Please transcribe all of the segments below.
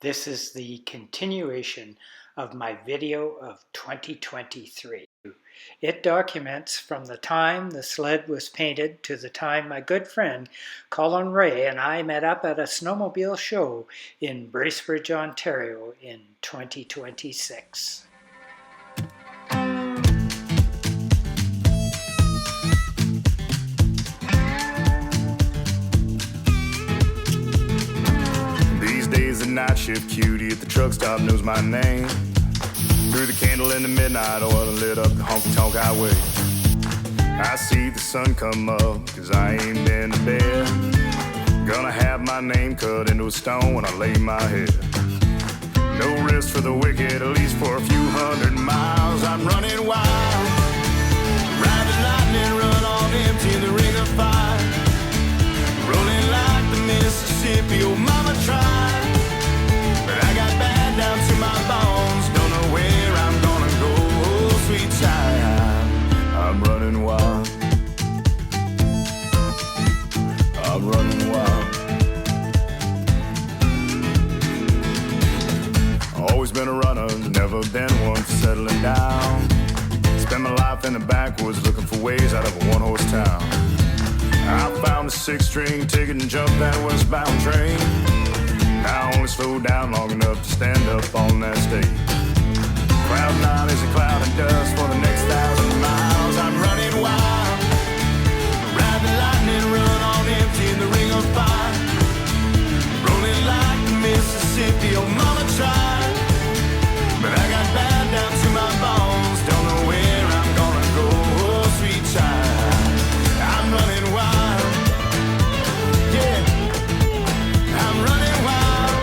This is the continuation of my video of 2023. It documents from the time the sled was painted to the time my good friend Colin Rae and I met up at a snowmobile show in Bracebridge, Ontario in 2026. The night shift cutie at the truck stop knows my name. Threw the candle in the midnight oil and lit up the honky-tonk highway. I see the sun come up, cause I ain't been to bed. Gonna have my name cut into a stone when I lay my head. No rest for the wicked, at least for a few hundred miles. I'm running wild, ride the lightning, run on empty in the ring of fire. Rolling like the Mississippi, oh mama tried. Down to my bones, don't know where I'm gonna go, oh, sweet child. I'm running wild, I'm running wild. Always been a runner, never been one for settling down. Spent my life in the backwoods looking for ways out of a one-horse town. I found a six-string ticket and jumped that westbound train. I only slowed down long enough to stand up on that stage. Cloud nine is a cloud of dust for the next 1,000 miles. I'm running wild, ride the lightning, run on empty in the ring of fire. Rolling like the Mississippi, oh mama tried. But I got bad down to my bones, don't know where I'm gonna go, oh sweet child. I'm running wild, yeah, I'm running wild.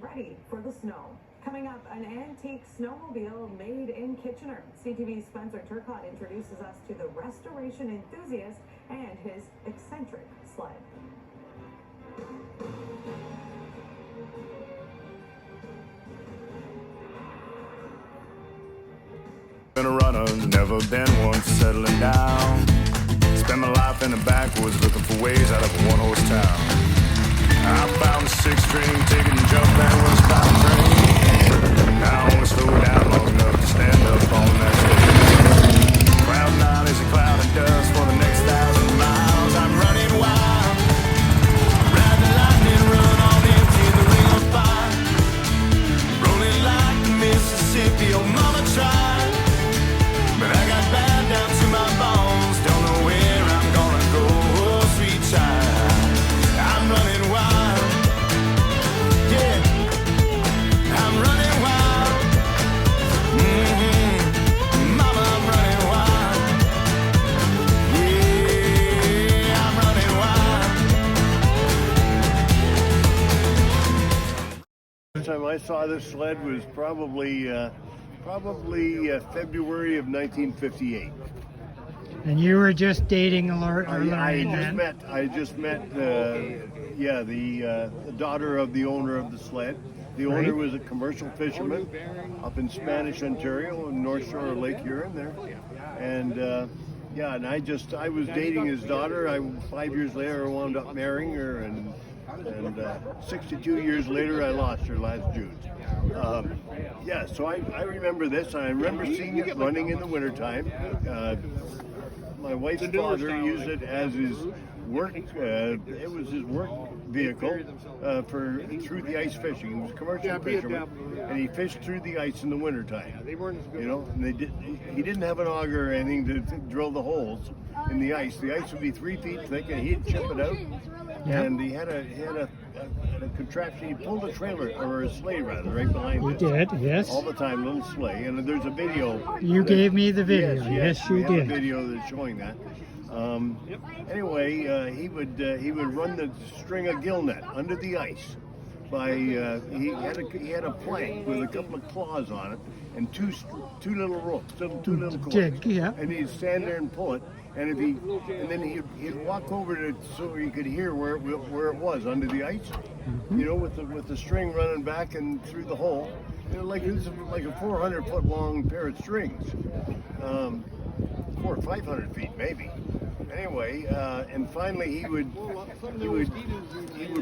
Ready for the snow. Coming up, an antique snowmobile made in Kitchener. CTV's Spencer Turcott introduces us to the restoration enthusiast and his eccentric sled. Been a runner, never been one for settling down. Spent my life in the backwoods looking for ways out of a one-horse town. I found a six-string ticket and jumped that westbound train. I only slowed down long enough to stand up on that stage. Cloud nine is a cloud of dust for the next 1,000 miles. I'm running wild, ride the lightning, run on empty in the ring of fire. Rolling like the Mississippi, oh mama tried. But I got bad down to my bones, don't know where I'm gonna go, oh sweet child. I'm running wild, yeah, I'm running wild, mama, I'm running wild, yeah, I'm running wild. The time I saw this sled was probably February of 1958. And you were just dating I just met the daughter of the owner of the sled. The owner was a commercial fisherman up in Spanish Ontario, in North Shore of Lake Huron there. And and I was dating his daughter. 5 years later I wound up marrying her, and 62 years later I lost her last June. So I remember this, and I remember seeing it running in the wintertime. My wife's father used it as his work. It was his work vehicle through the ice fishing. He was a commercial fisherman, and he fished through the ice in the wintertime. You know, and he didn't have an auger or anything to drill the holes in the ice. The ice would be 3 feet thick, and he'd chip it out. And he had a contraption. He pulled a trailer, or a sleigh rather, right behind him. He did, yes. All the time, little sleigh. And there's a video. You gave me the video. Yes, you did. A video that's showing that. Anyway, he would run the string of gill net under the ice by he had a plank with a couple of claws on it and two little ropes, two little cords. Jig, yeah. And he'd stand there and pull it, and then he'd walk over to it so he could hear where it was under the ice, you know, with the string running back and through the hole. You know, like it was like a 400-foot long pair of strings, 400 or 500 feet maybe. Anyway, and finally he would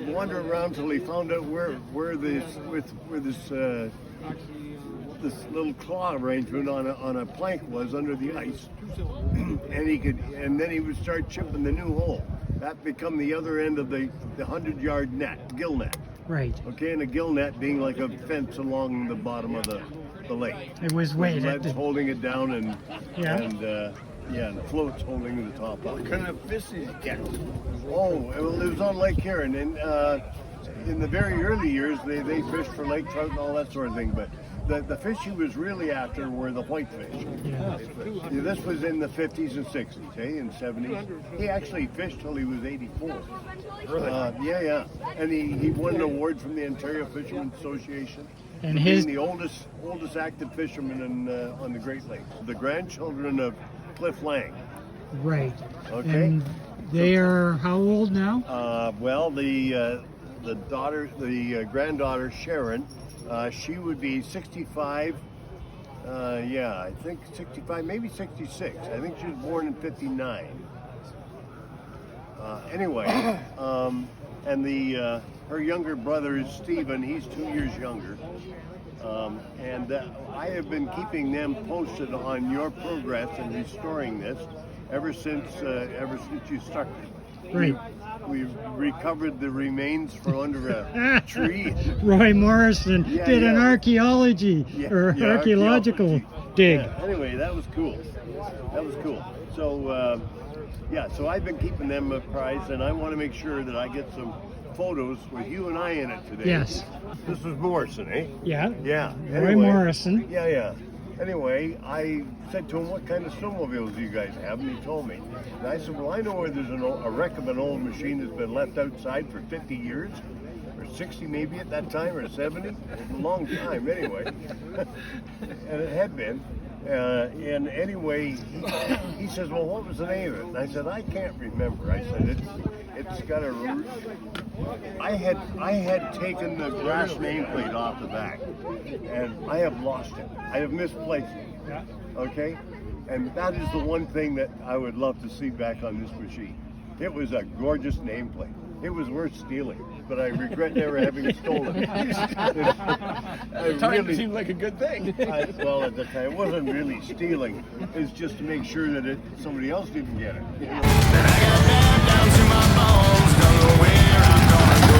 wander around till he found out where this little claw arrangement on a plank was under the ice, and then he would start chipping the new hole. That become the other end of the 100-yard net, gill net. Right. Okay, and a gill net being like a fence along the bottom of the lake. It was weighted. Lead's holding it down and Yeah. and the float's holding the top up. What kind of fish did you get? Oh, well, it was on Lake Huron, and in the very early years, they fished for lake trout and all that sort of thing, but the fish he was really after were the whitefish. Yeah. This was in the 50s and 60s, and 70s. He actually fished till he was 84. Really? Yeah. And he won an award from the Ontario Fishermen's Association. And for his being the oldest active fisherman on the Great Lakes. The grandchildren of Clifford Laing. Right. Okay. And they are how old now? Well, the granddaughter Sharon, she would be 65. I think 65, maybe 66. I think she was born in 59. Anyway, and her younger brother is Stephen. He's 2 years younger. And I have been keeping them posted on your progress in restoring this ever since you started. Right. We've recovered the remains from under a tree. Roy Morrison did an archaeology archaeological dig. Yeah. Anyway, that was cool. So, so I've been keeping them apprised, and I want to make sure that I get some photos with you and I in it today. Yes. This was Morrison, eh? Yeah. Yeah. Roy Anyway, Morrison. Yeah. Anyway, I said to him, what kind of snowmobiles do you guys have? And he told me. And I said, well, I know where there's a wreck of an old machine that's been left outside for 50 years, or 60 maybe at that time, or 70. A long time, anyway. And it had been. And anyway, he says, well, what was the name of it? And I said, I can't remember. I said, it's got a... I had taken the brass nameplate off the back, and I have lost it. I have misplaced it. Okay? And that is the one thing that I would love to see back on this machine. It was a gorgeous nameplate. It was worth stealing, but I regret never having stolen it. At the time, it seemed like a good thing. Well, at the time, it wasn't really stealing. It was just to make sure that somebody else didn't get it. Then I got bad down to my bones, don't know where I'm gonna go,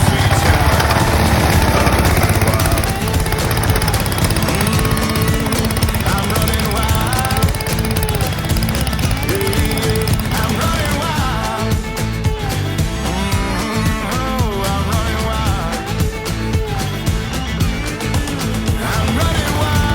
sweet child. I'm running wild. Yeah, I'm running wild. I'm running wild. I'm running wild.